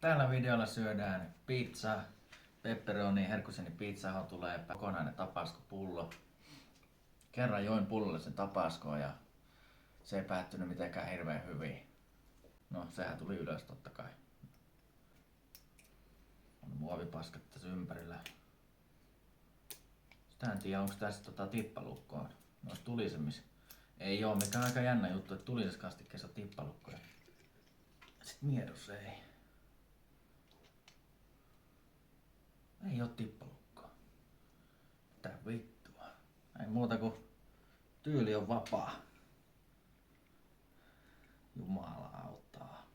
Tällä videolla syödään pizza, pepperoni, herkkuseni pizza, tulee kokonainen tapaskopullo. Kerran join pullollisen tapaskoa ja se ei päättynyt mitenkään hirveän hyvin. No, sehän tuli ylös totta kai. On muovipaskat tässä ympärillä. Sitä en tiedä, onko tässä tippalukkoa noissa tulisemmissa. Ei oo, mikä on aika jännä juttu, että tulisessa kastikkeessa on tippalukkoja. Sitten miedossa ei. Ei oo tippalukkoa. Mitä vittua. Ei muuta kuin tyyli on vapaa. Jumala auttaa.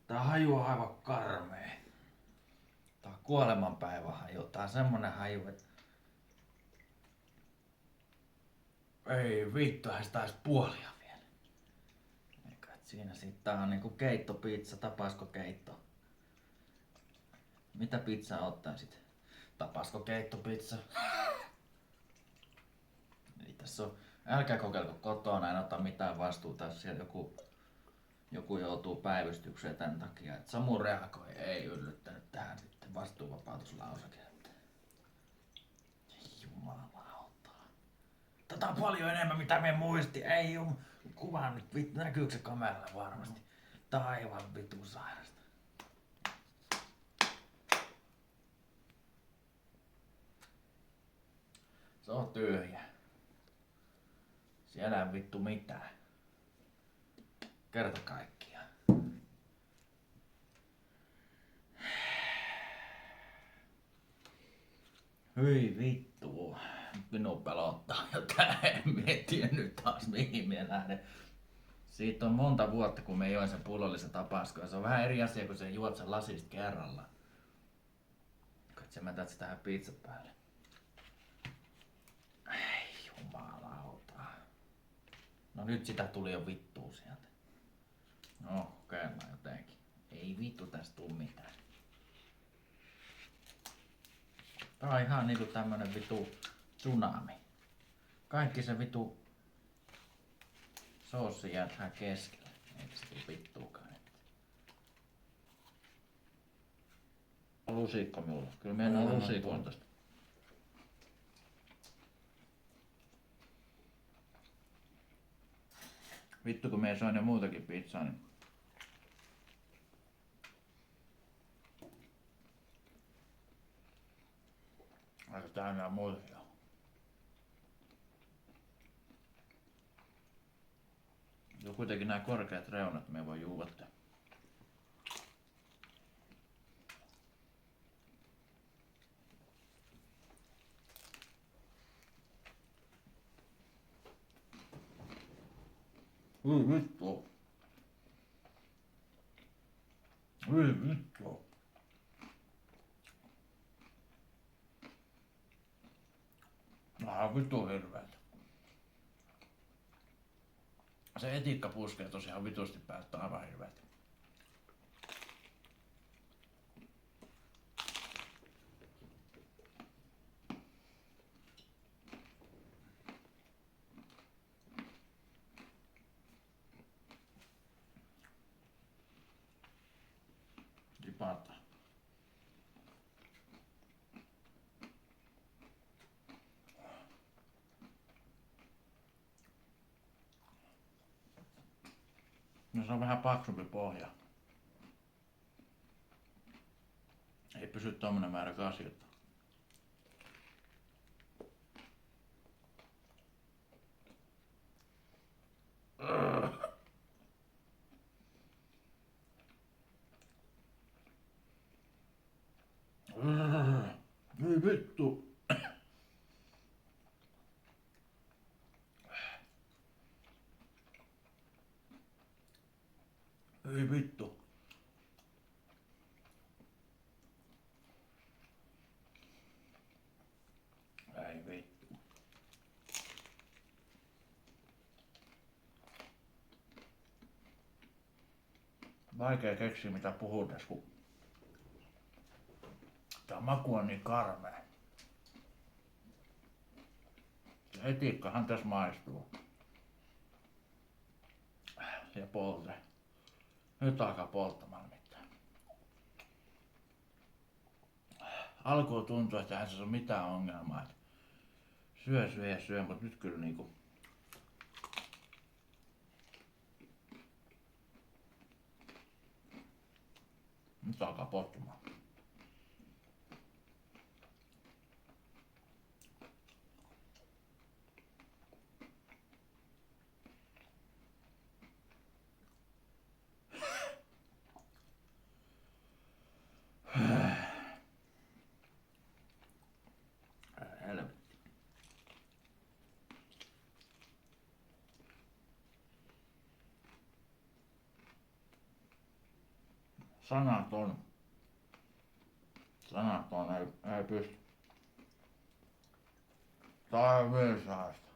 Tää haju on aivan karmea. Tää on kuolemanpäivä haju. Tää on semmonen haju, että ei vittu, eihän sitä edes puolia vielä. Eikä, siinä sit tää on niinku keittopizza, tapaskokeitto. Mitä pizzaa ottaisit? Tapaskokeittopizza. Ei tässä on. Älkää kokeilko kotona, en ota mitään vastuuta, jos siellä joku joutuu päivystykseen tämän takia. Et Samu reagoi, ei yllyttänyt tähän sitten vastuuvapautuslauseke. Jumalauta. Tätä on paljon enemmän mitä me muisti. Ei oo kuva nyt, näkyykö se kameralla varmasti. Tää on aivan vitun sairasta. Se on tyhjä. Siellä ei vittu mitään. Kerta kaikkiaan. Hyi vittu. Minun pelottaa jotain. En tiedä nyt taas mihin minä lähden. Siitä on monta vuotta kun me join sen pullollisen tapaskoa. Se on vähän eri asia kun se juot sen lasista kerralla. Katso mä tätä tähän pizza päälle. Ei jumalauta. No nyt sitä tuli jo vittua sieltä. No kokeillaan jotenkin. Ei vittu tästä tuu mitään. Tää on ihan niinku tämmönen vitu tsunami. Kaikki se vitu soossi jää tähän keskelle. Eikä se tuu vittuukaan. Lusikko mulla. Kyllä mennään lusikkoon tosta. Vittu kun me söin jo muutakin pizzaa, niin aika täynnä on muuta jo. Jo kuitenkin nää korkeat reunat me voi juuvata. Vittu. Vittu. Nää on vittu hirveet. Se etikka puskee tosiaan vitusti päästä aivan hirveet. Dipata. No se on vähän paksumpi pohja. Ei pysy tommonen määrä kasiota. Ei vittu. Ei vittu. Ei vittu. Vaikea keksiä mitä puhuu tässä kun tää maku on niin karmea. Se etikkahan tässä maistuu. Ja polte. Nyt alkaa polttamaan mitään. alkuun tuntui, että eihän se ole mitään ongelmaa. Että syö, mutta nyt kyllä niinku... Nyt alkaa pottumaan. Helvetti. Sanaton. Ei pysty. Tai virsaista.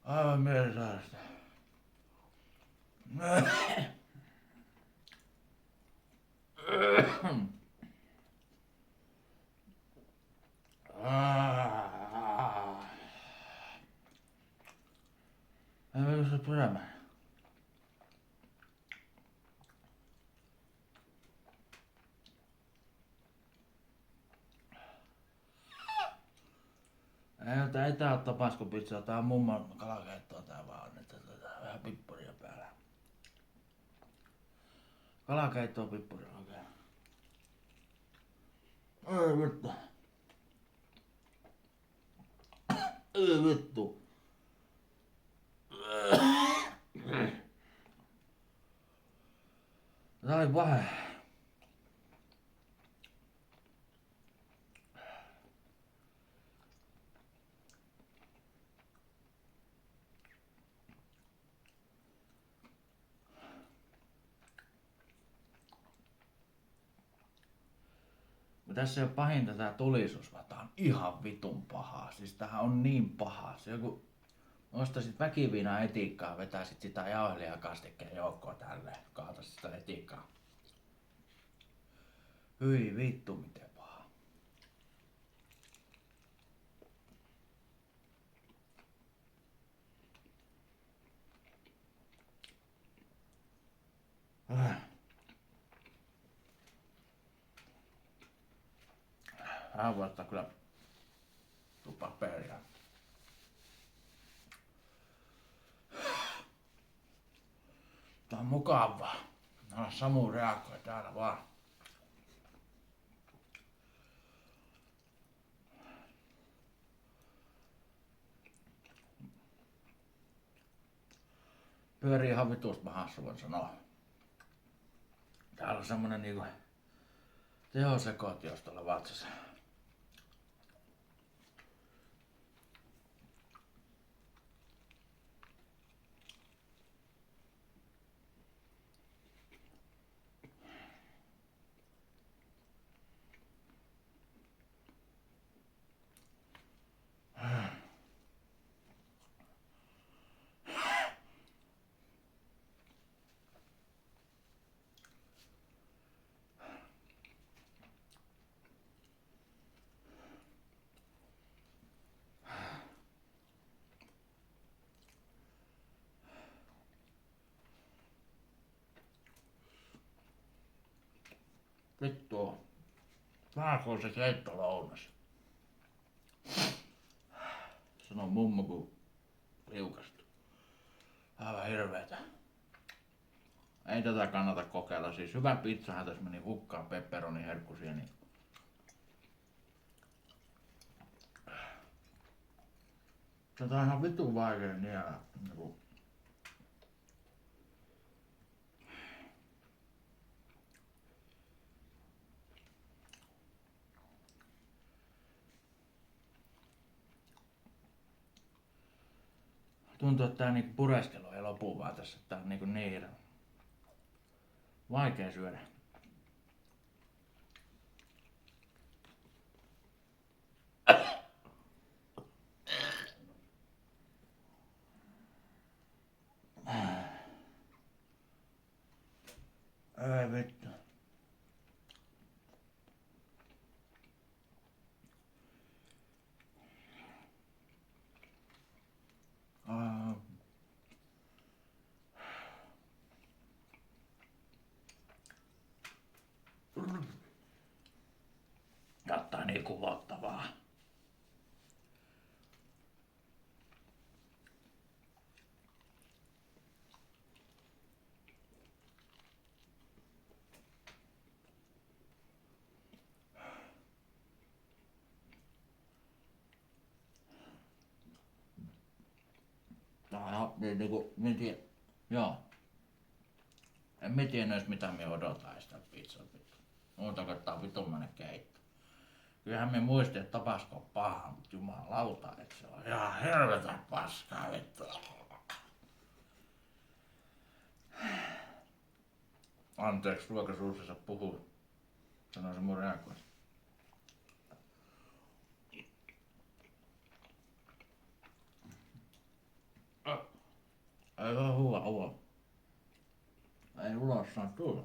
Aivan virsaista. Ei pysty puremään. Ei tää oo tapaskopizzaa, tää on mummon kalakeittoa tää vaan, että vähän pippuria päällä. Kalakeittoa pippuria oikein. Ei vittu. Ei vittu. Tää oli pahe. Tässä ei ole pahinta tää tulisuus, vaan tää on ihan vitun pahaa. Siis tämähän on niin pahaa. Se joku ostaisit väkiviinaa etiikkaa, vetäisit sitä jauhelijakastikeen joukkoon tälleen. Kaatasit sitä etiikkaa. Hyi vittu miten paha. Vähän voi ottaa kyllä paperia. Tää on mukavaa. Samu reagoi täällä vaan. Pyörii ihan vitusta mahassa, voin sanoa. Täällä on semmonen niinku tehosekoitus tuolla vatsassa. Vittu. Vähän kuin se keittolounas. Sano mummo kun liukastui. Aivan hirveetä. Ei tätä kannata kokeilla. Siis hyvä pizzahan tässä meni hukkaan pepperoni herkkusia. Niin... Tätä on ihan vitun vaikea niellä. Tuntuu, että tää niinku pureskelu ei lopu vaan tässä. Tää on niinku niin vaikea syödä. Ei vittu. ottaa niin kuvottavaa. Niin niinku, joo. En mä tiedä edes mitä me odotais sitä pizzat vittu. Muuta kuin tää on vitummainen keitto. Kyllähän me muistin, että tapasko paha, mut jumalauta, et se on ihan helvetä paskaa vittu. Anteeksi, ruokasuussissa puhuu. Sanoi se mun reagoisi. Ei voi huua. Ei ulos saa tulla.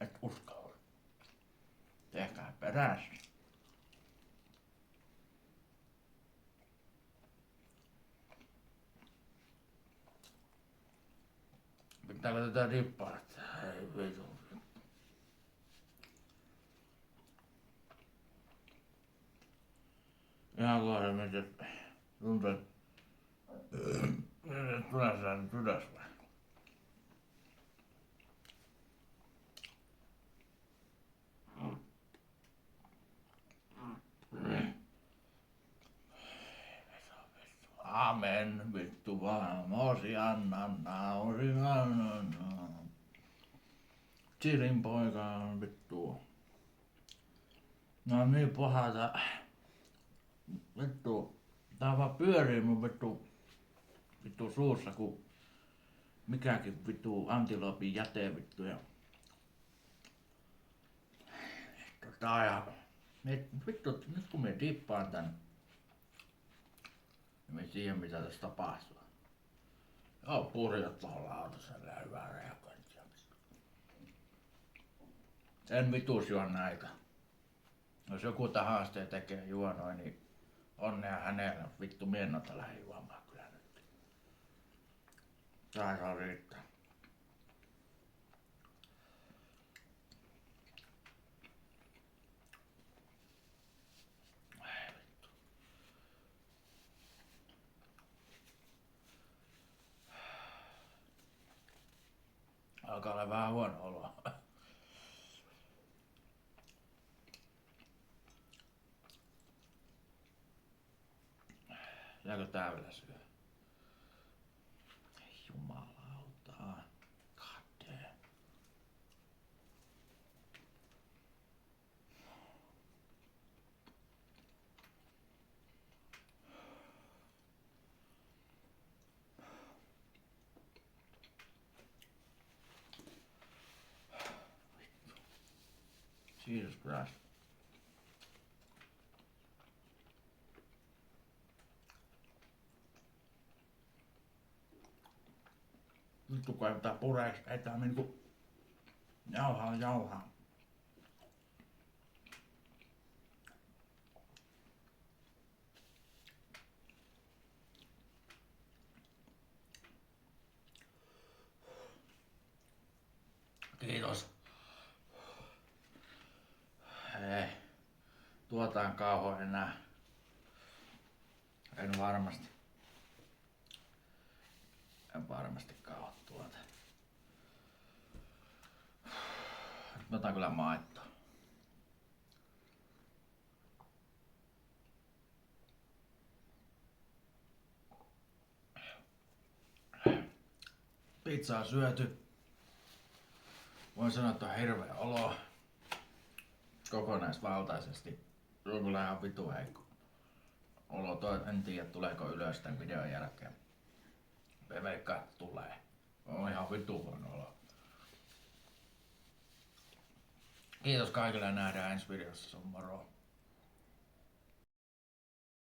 Et uskalla. Tehkää perässä. Pitääkö tätä dippaa? Ei vitu. Ihan kohden miten tuntuu, että tulee nyt ylös vai? Amen, vittu vaan. Mosi anna. Chilin poika on vittu. No niin pahata. Vittu. Tää vaan pyörii mun vittu suussa ku mikäkin vittu antiloopin jäte vittu ja vittu nyt kun me dippaan tän niin me tiedä mitä tässä tapahtuu. Joo purjot tohon lautaselle ja hyvää reagointia. En vitus juo näitä. Jos joku tän haasteen tekee juonoin niin onnea hänellä. Vittu miennota lähi juomaan kyllä nyt. Tää saa riittää. Alkaa olla vähän huono olo. Jääkö tää vielä syö? Jumalauta. God damn. Jesus Christ. Vittu kun tää pureeks, ei tää niinku jauhaa. Kiitos. Ei. Tuota en kauho enää. En varmasti kauho tuota. Nyt mä otan kyllä maittoa. Pizzaa syöty. Voin sanoa, että on hirveä olo. Kokonaisvaltaisesti. Se on kyllä ihan vitu heikko olo. En tiedä tuleeko ylös tämän videon jälkeen. Me veikkaan, että tulee. On ihan vitu huono olo. Kiitos kaikille ja nähdään ensi videossa. Se on moro.